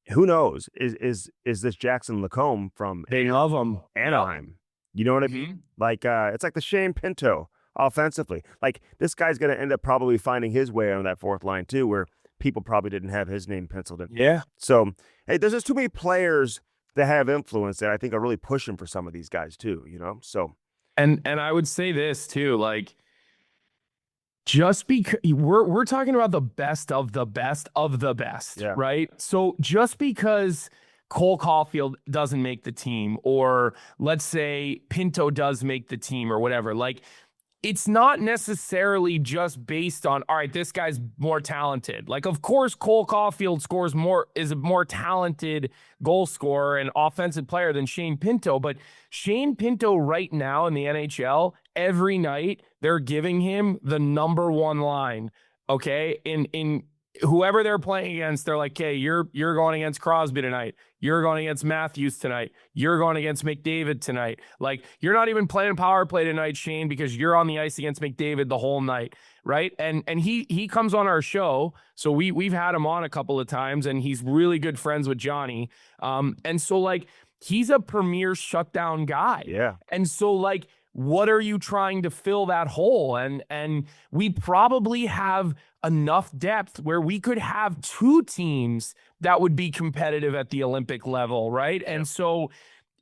Who knows? Is this Jackson Lacombe from They love him. Anaheim? You know what I mean? Like, it's like the Shane Pinto offensively. Like, this guy's going to end up probably finding his way on that fourth line too, where people probably didn't have his name penciled in. Yeah. So, hey, there's just too many players that have influence that I think are really pushing for some of these guys too, So, and I would say this too, like, just because we're talking about the best of the best of the best, Yeah. right? So just because Cole Caulfield doesn't make the team, or let's say Pinto does make the team or whatever, like, it's not necessarily just based on, all right, this guy's more talented. Like, of course, Cole Caulfield is a more talented goal scorer and offensive player than Shane Pinto. But Shane Pinto right now in the NHL, every night, they're giving him the number one line, okay, in whoever they're playing against, they're like, okay, you're going against Crosby tonight. You're going against Matthews tonight. You're going against McDavid tonight. Like, you're not even playing power play tonight, Shane, because you're on the ice against McDavid the whole night, right? And he comes on our show, so we've had him on a couple of times, and he's really good friends with Johnny. And so like he's a premier shutdown guy. Yeah. And so like, what are you trying to fill that hole? And we probably have enough depth where we could have two teams that would be competitive at the Olympic level, right? And so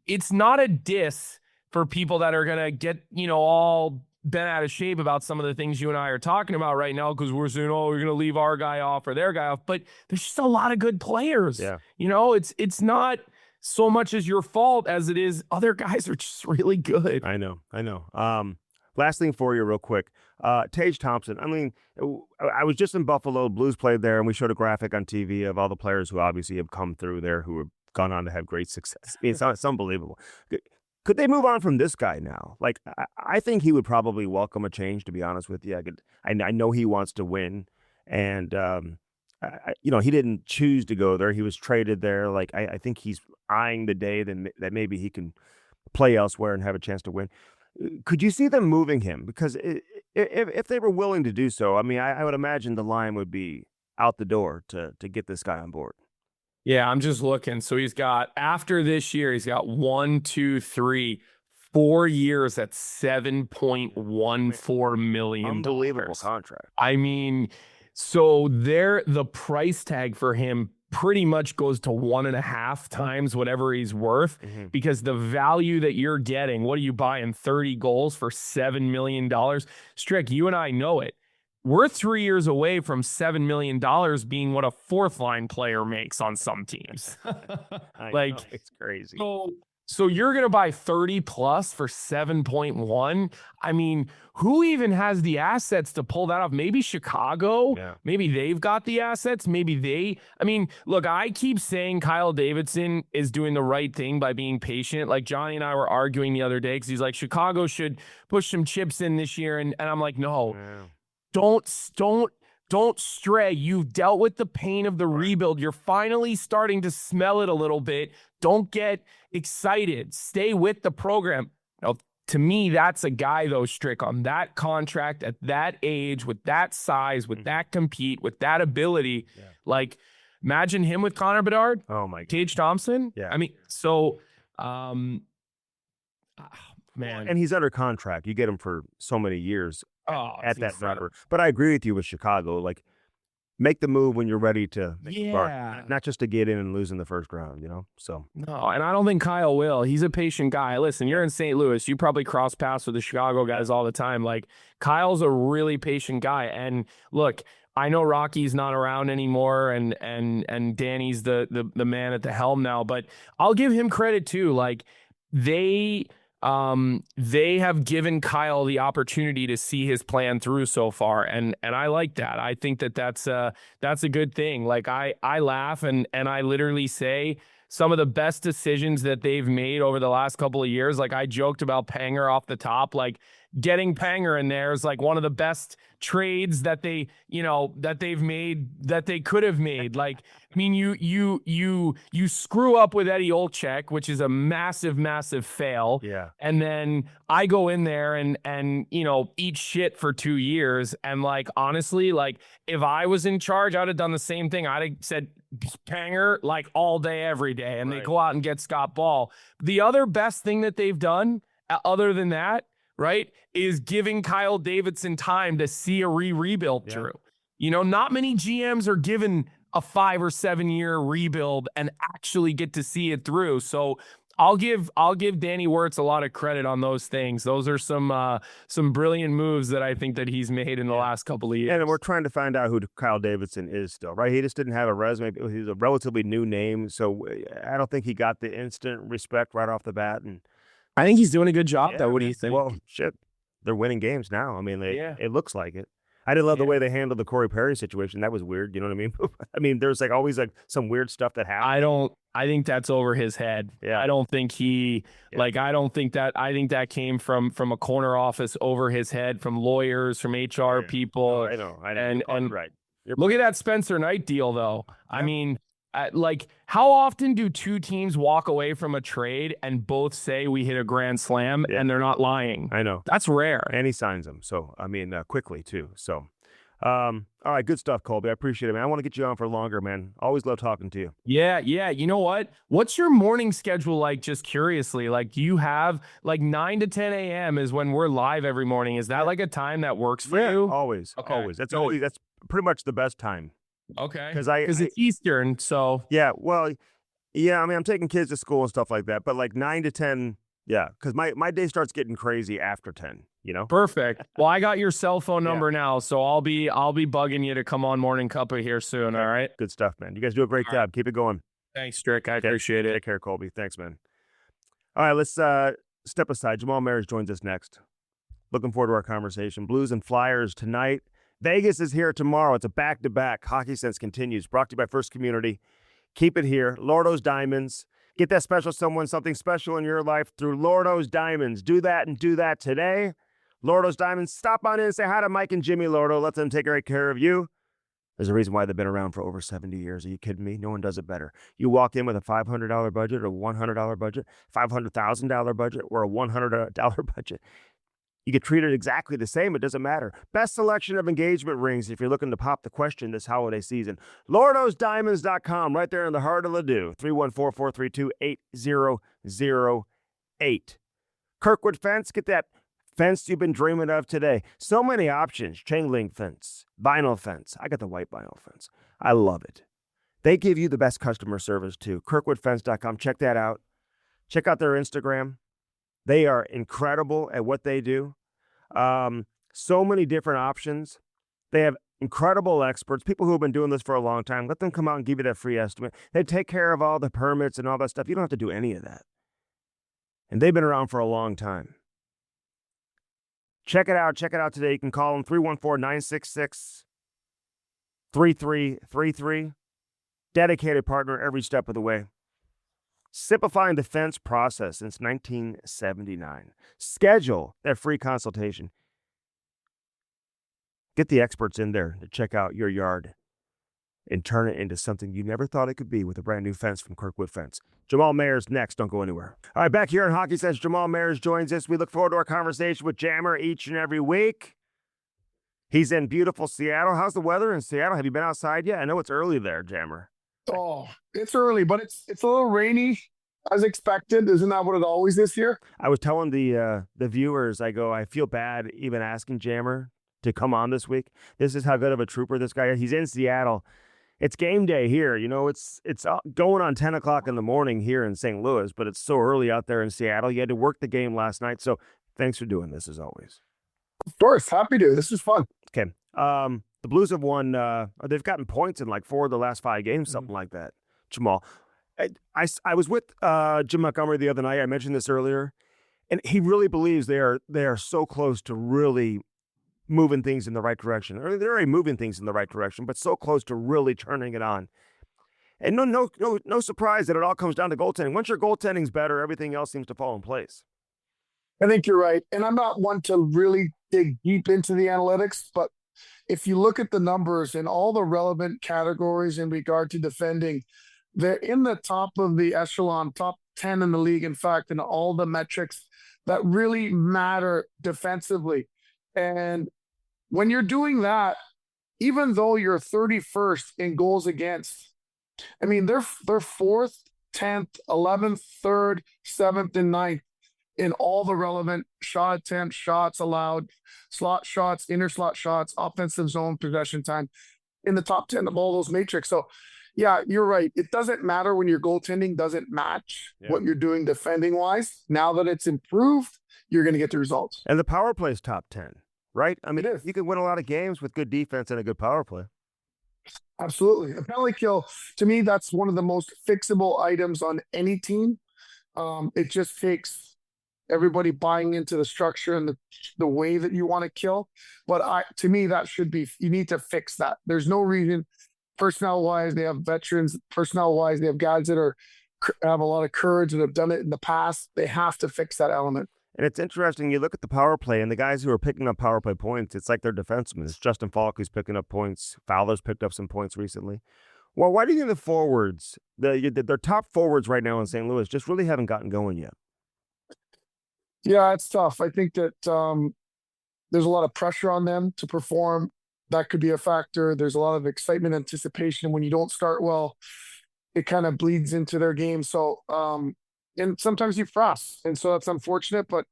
it's not a diss for people that are going to get, all bent out of shape about some of the things you and I are talking about right now, because we're saying, oh, we're going to leave our guy off or their guy off. But there's just a lot of good players. Yeah. It's not so much as your fault as it is other guys are just really good. I know. Last thing for you real quick. Tage Thompson. I mean, I was just in Buffalo. Blues played there, and we showed a graphic on TV of all the players who obviously have come through there who have gone on to have great success. I mean, it's unbelievable. Could they move on from this guy now? Like, I think he would probably welcome a change, to be honest with you. I know he wants to win, and he didn't choose to go there. He was traded there. Like, I think he's eyeing the day that maybe he can play elsewhere and have a chance to win. Could you see them moving him? Because if they were willing to do so, I mean, I would imagine the line would be out the door to get this guy on board. Yeah, I'm just looking. So he's got, after this year, he's got 4 years at $7.14 million. Unbelievable contract. I mean, so the price tag for him pretty much goes to 1.5 times whatever he's worth, because the value that you're getting, what are you buying, 30 goals for $7 million? Strick, you and I know it. We're 3 years away from $7 million being what a fourth line player makes on some teams. Like, know, it's crazy. So you're going to buy 30 plus for 7.1. I mean, who even has the assets to pull that off? Maybe Chicago. Yeah. Maybe they've got the assets. Look, I keep saying Kyle Davidson is doing the right thing by being patient. Like, Johnny and I were arguing the other day because he's like, Chicago should push some chips in this year. And I'm like, no. Yeah. Don't stray. You've dealt with the pain of the rebuild. You're finally starting to smell it a little bit. Don't get excited. Stay with the program. Now, to me, that's a guy, though, Strick, on that contract at that age, with that size, with that compete, with that ability. Yeah. Like, imagine him with Connor Bedard. Oh, my God. Tage Thompson. Yeah. I mean, so, man. And he's under contract. You get him for so many years. At that incredible. number. But I agree with you with Chicago. Like, make the move when you're ready to not just to get in and lose in the first round, So no, and I don't think Kyle will. He's a patient guy. Listen, you're in St. Louis. You probably cross paths with the Chicago guys all the time. Like, Kyle's a really patient guy. And look, I know Rocky's not around anymore, and Danny's the man at the helm now, but I'll give him credit too. Like, they have given Kyle the opportunity to see his plan through so far. And I like that. I think that's a good thing. Like, I laugh and I literally say some of the best decisions that they've made over the last couple of years. Like, I joked about Panger off the top, like getting Panger in there is like one of the best trades that they've made, that they could have made. Like, I mean, you screw up with Eddie Olczyk, which is a massive, massive fail. Yeah. And then I go in there and eat shit for 2 years. And like, honestly, like, if I was in charge, I'd have done the same thing. I'd have said Panger like all day, every day, and they go out and get Scott Ball. The other best thing that they've done, other than that, right, is giving Kyle Davidson time to see a rebuild through. Not many GMs are given a 5 or 7 year rebuild and actually get to see it through. So I'll give Danny Wirtz a lot of credit on those things. Those are some brilliant moves that I think that he's made in the last couple of years. And we're trying to find out who Kyle Davidson is still, right? He just didn't have a resume. He's a relatively new name, so I don't think he got the instant respect right off the bat. And I think he's doing a good job, though. What do you think? Well, shit, they're winning games now. I mean, it looks like it. I didn't love the way they handled the Corey Perry situation. That was weird. You know what I mean? I mean, there's like always like some weird stuff that happened. I think that's over his head. Yeah. I don't think I think that came from a corner office over his head, from lawyers, from HR people. I know. And right. Look at that Spencer Knight deal, though. I mean, like, how often do two teams walk away from a trade and both say we hit a grand slam and they're not lying? I know. That's rare. And he signs them. So, I mean, quickly, too. So, all right, good stuff, Colby. I appreciate it, man. I want to get you on for longer, man. Always love talking to you. Yeah. You know what? What's your morning schedule like, just curiously? Like, do you have, like, 9 to 10 a.m. is when we're live every morning. Is that, like, a time that works for you? Always. Okay. Always. That's pretty much the best time. Okay. Because it's Eastern, so. Yeah, well, yeah, I mean, I'm taking kids to school and stuff like that, but like 9 to 10, yeah, because my day starts getting crazy after 10, you know? Perfect. Well, I got your cell phone number now, so I'll be bugging you to come on Morning Cuppa here soon, all right? Good stuff, man. You guys do a great job. Keep it going. Thanks, Strick. I appreciate it. Take care, Colby. Thanks, man. All right, let's step aside. Jamal Mayers joins us next. Looking forward to our conversation. Blues and Flyers tonight. Vegas is here tomorrow. It's a back-to-back. Hockey Sense continues. Brought to you by First Community. Keep it here. Lordo's Diamonds. Get that special someone, something special in your life through Lordo's Diamonds. Do that and do that today. Lordo's Diamonds. Stop on in and say hi to Mike and Jimmy Lordo. Let them take great care of you. There's a reason why they've been around for over 70 years. Are you kidding me? No one does it better. You walk in with a $500 budget, a $100 budget, $500,000 budget, or a $100 budget. You get treated exactly the same. It doesn't matter. Best selection of engagement rings if you're looking to pop the question this holiday season. LordosDiamonds.com, right there in the heart of Ladue. 314-432-8008. Kirkwood Fence, get that fence you've been dreaming of today. So many options. Chain link fence, vinyl fence. I got the white vinyl fence. I love it. They give you the best customer service too. KirkwoodFence.com. Check that out. Check out their Instagram. They are incredible at what they do. So many different options. They have incredible experts, people who have been doing this for a long time. Let them come out and give you that free estimate. They take care of all the permits and all that stuff. You don't have to do any of that. And they've been around for a long time. Check it out. Check it out today. You can call them 314-966-3333. Dedicated partner every step of the way. Simplifying the fence process since 1979. Schedule that free consultation. Get the experts in there to check out your yard and turn it into something you never thought it could be with a brand new fence from Kirkwood Fence. Jamal Mayers next. Don't go anywhere. All right, back here on Hockey Sense, Jamal Mayers joins us. We look forward to our conversation with Jammer each and every week. He's in beautiful Seattle. How's the weather in Seattle? Have you been outside yet? I know it's early there, Jammer. Oh, it's early, but it's a little rainy as expected. Isn't that what it always is here? I was telling the viewers, I feel bad even asking Jammer to come on this week. This is how good of a trooper this guy is. He's in Seattle. It's game day here. You know, it's going on 10 o'clock in the morning here in St. Louis, but it's so early out there in Seattle. You had to work the game last night, so thanks for doing this as always. Of course, happy to. This is fun. Okay. The Blues have won. They've gotten points in like 4 of the last 5 games, something like that. Jamal, I was with Jim Montgomery the other night. I mentioned this earlier, and he really believes they are so close to really moving things in the right direction. Or they're already moving things in the right direction, but so close to really turning it on. And no surprise that it all comes down to goaltending. Once your goaltending's better, everything else seems to fall in place. I think you're right. And I'm not one to really dig deep into the analytics, but if you look at the numbers and all the relevant categories in regard to defending, they're in the top of the echelon, top 10 in the league, in fact, in all the metrics that really matter defensively. And when you're doing that, even though you're 31st in goals against, I mean, they're 4th, 10th, 11th, 3rd, 7th, and 9th in all the relevant shot attempts, shots allowed, slot shots, inner slot shots, offensive zone possession time in the top 10 of all those matrix. So, yeah, you're right. It doesn't matter when your goaltending doesn't match what you're doing defending-wise. Now that it's improved, you're going to get the results. And the power play is top 10, right? I mean, you can win a lot of games with good defense and a good power play. Absolutely. A penalty kill, to me, that's one of the most fixable items on any team. It just takes everybody buying into the structure and the way that you want to kill. But to me, that should be, you need to fix that. There's no reason, personnel-wise, they have veterans, personnel-wise, they have guys that have a lot of courage and have done it in the past. They have to fix that element. And it's interesting, you look at the power play and the guys who are picking up power play points, it's like they're defensemen. It's Justin Falk who's picking up points. Fowler's picked up some points recently. Well, why do you think the forwards, their top forwards right now in St. Louis, just really haven't gotten going yet? Yeah, it's tough. I think that there's a lot of pressure on them to perform. That could be a factor. There's a lot of excitement, anticipation. When you don't start well, it kind of bleeds into their game. So, and sometimes you frost, and so that's unfortunate. But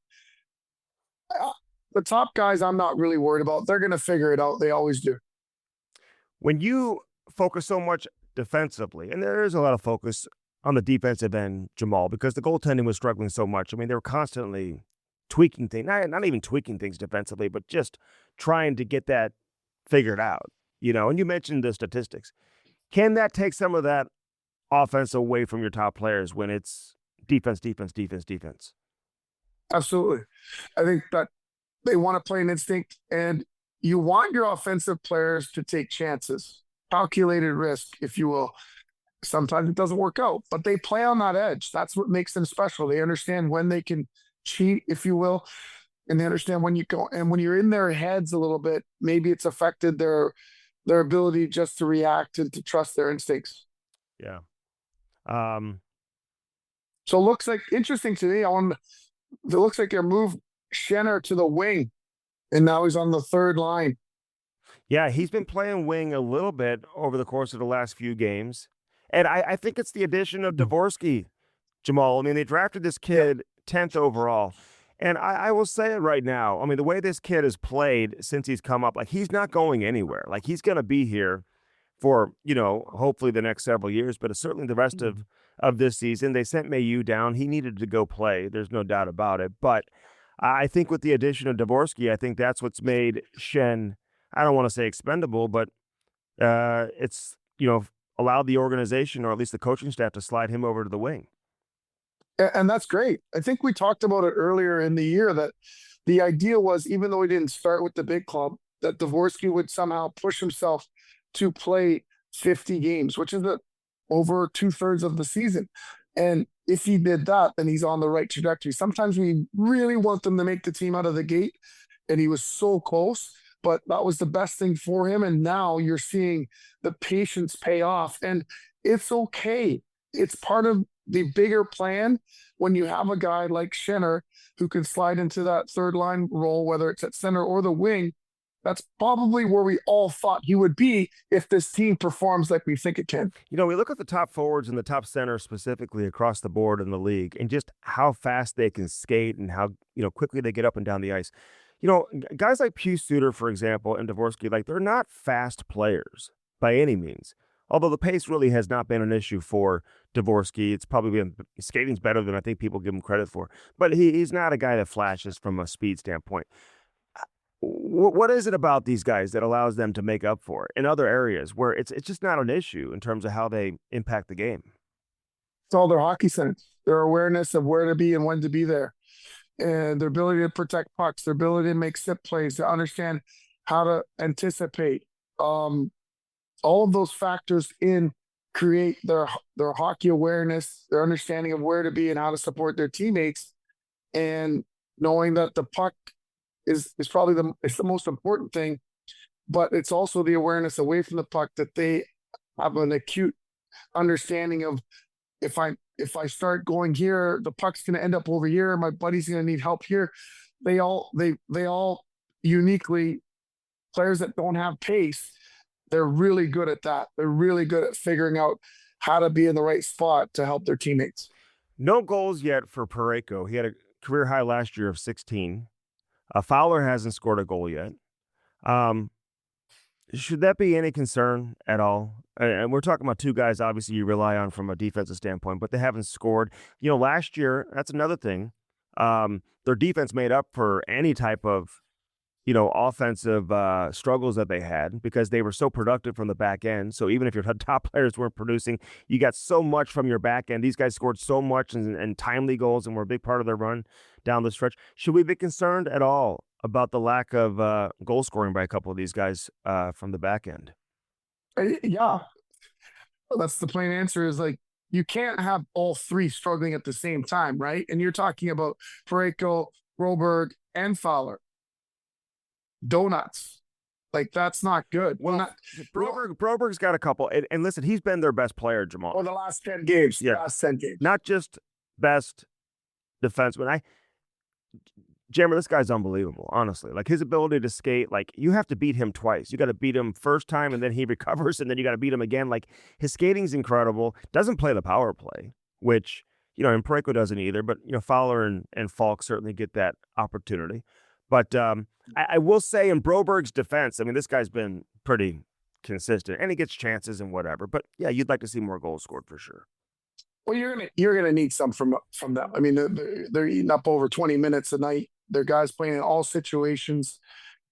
the top guys, I'm not really worried about. They're going to figure it out. They always do. When you focus so much defensively, and there is a lot of focus on the defensive end, Jamal, because the goaltending was struggling so much. I mean, they were constantly tweaking things, not even tweaking things defensively, but just trying to get that figured out, and you mentioned the statistics. Can that take some of that offense away from your top players when it's defense, defense, defense, defense? Absolutely. I think that they want to play an instinct, and you want your offensive players to take chances, calculated risk, if you will. Sometimes it doesn't work out, but they play on that edge. That's what makes them special. They understand when they can cheat, if you will, and they understand when you go. And when you're in their heads a little bit, maybe it's affected their ability just to react and to trust their instincts. Yeah. So it looks like interesting to me. It looks like they moved Schenner to the wing, and now he's on the third line. Yeah, he's been playing wing a little bit over the course of the last few games. And I think it's the addition of Dvorsky, Jamal. I mean, they drafted this kid 10th overall. And I will say it right now. I mean, the way this kid has played since he's come up, like, he's not going anywhere. Like, he's going to be here for, hopefully the next several years, but certainly the rest of this season. They sent Mayu down. He needed to go play. There's no doubt about it. But I think with the addition of Dvorsky, I think that's what's made Schenn, I don't want to say expendable, but it's, allowed the organization, or at least the coaching staff, to slide him over to the wing. And that's great. I think we talked about it earlier in the year that the idea was, even though he didn't start with the big club, that Dvorsky would somehow push himself to play 50 games, which is over 2/3 of the season. And if he did that, then he's on the right trajectory. Sometimes we really want them to make the team out of the gate, and he was so close, but that was the best thing for him. And now you're seeing the patience pay off, and it's okay. It's part of the bigger plan when you have a guy like Schenner who can slide into that third line role, whether it's at center or the wing. That's probably where we all thought he would be if this team performs like we think it can. We look at the top forwards and the top center specifically across the board in the league, and just how fast they can skate and how, quickly they get up and down the ice. Guys like Pius Suter, for example, and Dvorsky, like, they're not fast players by any means. Although the pace really has not been an issue for Dvorsky. It's probably been, skating's better than I think people give him credit for. But he's not a guy that flashes from a speed standpoint. What is it about these guys that allows them to make up for it in other areas where it's just not an issue in terms of how they impact the game? It's all their hockey sense, their awareness of where to be and when to be there, and their ability to protect pucks, their ability to make sit plays, to understand how to anticipate. All of those factors create their hockey awareness, their understanding of where to be and how to support their teammates, and knowing that the puck is probably the most important thing, but it's also the awareness away from the puck, that they have an acute understanding of, if I start going here, the puck's going to end up over here. My buddy's going to need help here. They all uniquely, players that don't have pace, they're really good at that. They're really good at figuring out how to be in the right spot to help their teammates. No goals yet for Parayko. He had a career high last year of 16. Fowler hasn't scored a goal yet. Should that be any concern at all? And we're talking about two guys, obviously, you rely on from a defensive standpoint, but they haven't scored. Last year, that's another thing. Their defense made up for any type of, offensive struggles that they had, because they were so productive from the back end. So even if your top players weren't producing, you got so much from your back end. These guys scored so much and timely goals, and were a big part of their run down the stretch. Should we be concerned at all about the lack of goal scoring by a couple of these guys from the back end? Yeah, that's the plain answer. Is like, you can't have all three struggling at the same time, right? And you're talking about Parayko, Broberg, and Fowler. Donuts. Like, that's not good. Well, Broberg's got a couple. And listen, he's been their best player, Jamal. For the last 10 games. Yeah. Last 10 games. Not just best defenseman. Jammer, this guy's unbelievable, honestly. Like, his ability to skate, like, you have to beat him twice. You got to beat him first time, and then he recovers, and then you got to beat him again. Like, his skating's incredible. Doesn't play the power play, which, and Parayko doesn't either. But, Fowler and Falk certainly get that opportunity. But I will say, in Broberg's defense, I mean, this guy's been pretty consistent, and he gets chances and whatever. But, yeah, you'd like to see more goals scored for sure. Well, you're gonna need some from them. I mean, they're eating up over 20 minutes a night. They're guys playing in all situations.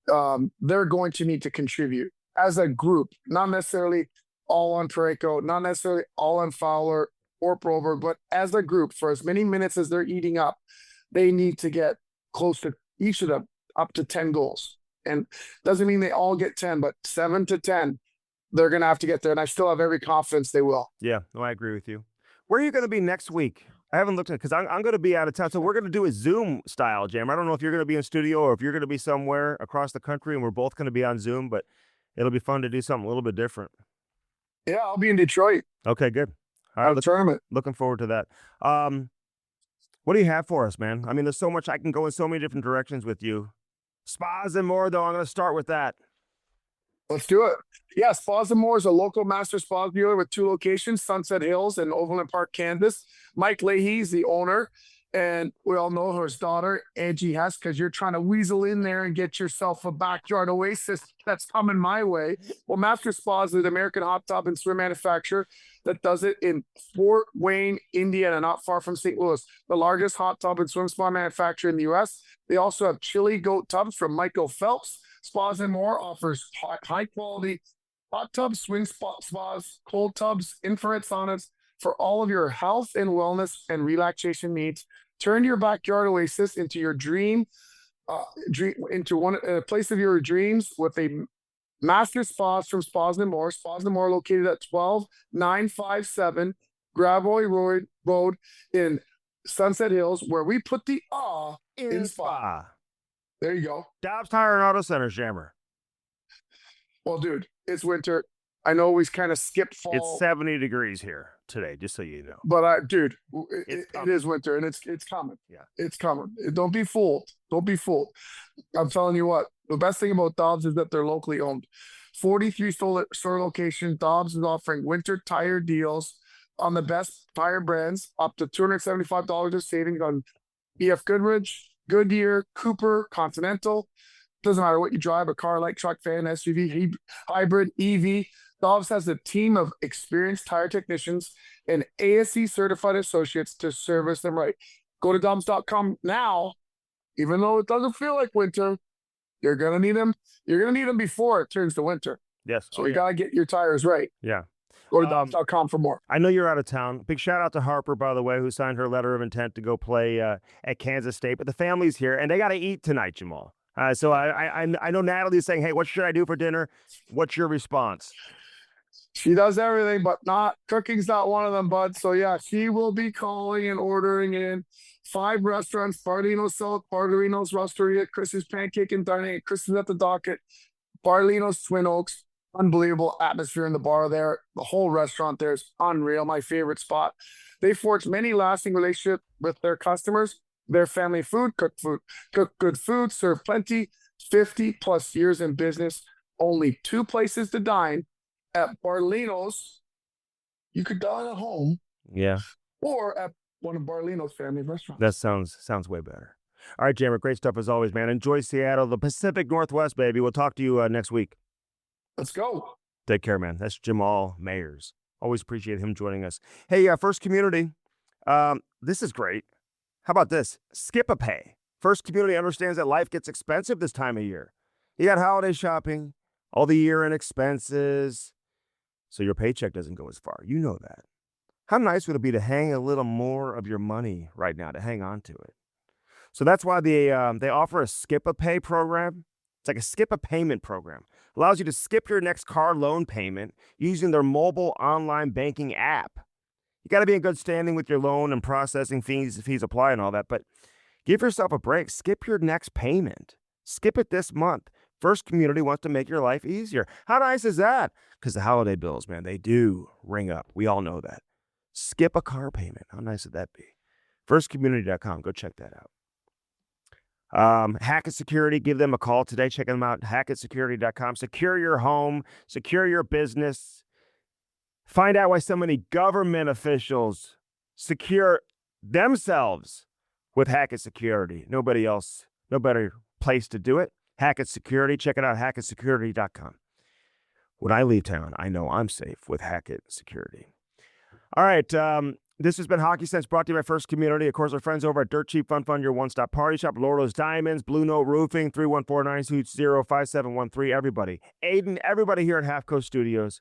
They're going to need to contribute as a group, not necessarily all on Parayko, not necessarily all on Fowler or Broberg, but as a group, for as many minutes as they're eating up, they need to get close to each of them up to 10 goals. And doesn't mean they all get 10, but 7 to 10, they're going to have to get there. And I still have every confidence they will. Yeah, no, I agree with you. Where are you going to be next week? I haven't looked at it because I'm going to be out of town. So we're going to do a Zoom style, Jam. I don't know if you're going to be in studio or if you're going to be somewhere across the country, and we're both going to be on Zoom, but it'll be fun to do something a little bit different. Yeah, I'll be in Detroit. Okay, good. All right, tournament. Looking forward to that. What do you have for us, man? I mean, there's so much. I can go in so many different directions with you. Spas and more, though. I'm going to start with that. Let's do it. Yeah, Spas and More is a local master spa dealer with 2 locations, Sunset Hills and Overland Park, Kansas. Mike Leahy's the owner, and we all know his daughter, Angie Hess, because you're trying to weasel in there and get yourself a backyard oasis that's coming my way. Well, Master Spas is an American hot tub and swim manufacturer that does it in Fort Wayne, Indiana, not far from St. Louis, the largest hot tub and swim spa manufacturer in the U.S. They also have chili goat tubs from Michael Phelps. Spas and More offers high quality hot tubs, swing spas, cold tubs, infrared saunas for all of your health and wellness and relaxation needs. Turn your backyard oasis into your into a place of your dreams with a master spas from Spas and More. Spas and More located at 12957 Gravois Road in Sunset Hills, where we put the awe in spa. There you go. Dobbs Tire and Auto Center, Jammer. Well, dude, it's winter. I know we kind of skipped fall. It's 70 degrees here today, just so you know. But dude, it is winter, and it's coming. Yeah, it's coming. Don't be fooled. Don't be fooled. I'm telling you what. The best thing about Dobbs is that they're locally owned. 43 store locations. Dobbs is offering winter tire deals on the best tire brands, up to $275 of savings on BF Goodrich, Goodyear, Cooper, Continental. Doesn't matter what you drive, a car, like truck, van, SUV, hybrid, EV. Dobbs has a team of experienced tire technicians and ASE certified associates to service them right. Go to Dobbs.com now. Even though it doesn't feel like winter, you're going to need them. You're going to need them before it turns to winter. Yes. So you got to get your tires right. Yeah. Go to Dobbs.com for more. I know you're out of town. Big shout out to Harper, by the way, who signed her letter of intent to go play at Kansas State. But the family's here, and they got to eat tonight, Jamal. So I know Natalie's saying, hey, what should I do for dinner? What's your response? She does everything, but cooking's not one of them, bud. So yeah, she will be calling and ordering in 5 restaurants: Barlino's South, Barlino's Roasteria, Chris's Pancake and Dining, Chris's at the Docket, Barlino's Twin Oaks. Unbelievable atmosphere in the bar there. The whole restaurant there is unreal. My favorite spot. They forged many lasting relationships with their customers. Their family cook good food, serve plenty. 50+ years in business. Only 2 places to dine at Barlino's. You could dine at home. Yeah. Or at one of Barlino's family restaurants. That sounds way better. All right, Jammer, great stuff as always, man. Enjoy Seattle, the Pacific Northwest, baby. We'll talk to you next week. Let's go. Take care, man. That's Jamal Mayers. Always appreciate him joining us. Hey, First Community, this is great. How about this? Skip a pay. First Community understands that life gets expensive this time of year. You got holiday shopping, all the year-end expenses, so your paycheck doesn't go as far. You know that. How nice would it be to hang a little more of your money right now, to hang on to it? So that's why they offer a Skip a Pay program. It's like a skip a payment program. Allows you to skip your next car loan payment using their mobile online banking app. You got to be in good standing with your loan and processing fees apply and all that, but Give yourself a break. Skip your next payment. Skip it this month. First Community wants to make your life easier. How nice is that? Because the holiday bills, man, they do ring up. We all know that. Skip a car payment. How nice would that be? Firstcommunity.com. Go check that out. Hackett Security, give them a call today. Check them out, hackettSecurity.com. Secure your home, secure your business. Find out why so many government officials secure themselves with Hackett Security. Nobody else, no better place to do it. Hackett Security, check it out, hackettSecurity.com. When I leave town, I know I'm safe with Hackett Security. All right, this has been Hockey Sense, brought to you by First Community. Of course, our friends over at Dirt Cheap Fun Fun, your one-stop party shop. Loro's Diamonds, Blue Note Roofing, 314-920-5713. Everybody. Aiden, everybody here at Half Coast Studios.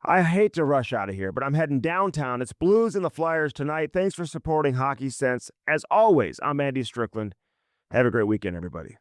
I hate to rush out of here, but I'm heading downtown. It's Blues and the Flyers tonight. Thanks for supporting Hockey Sense. As always, I'm Andy Strickland. Have a great weekend, everybody.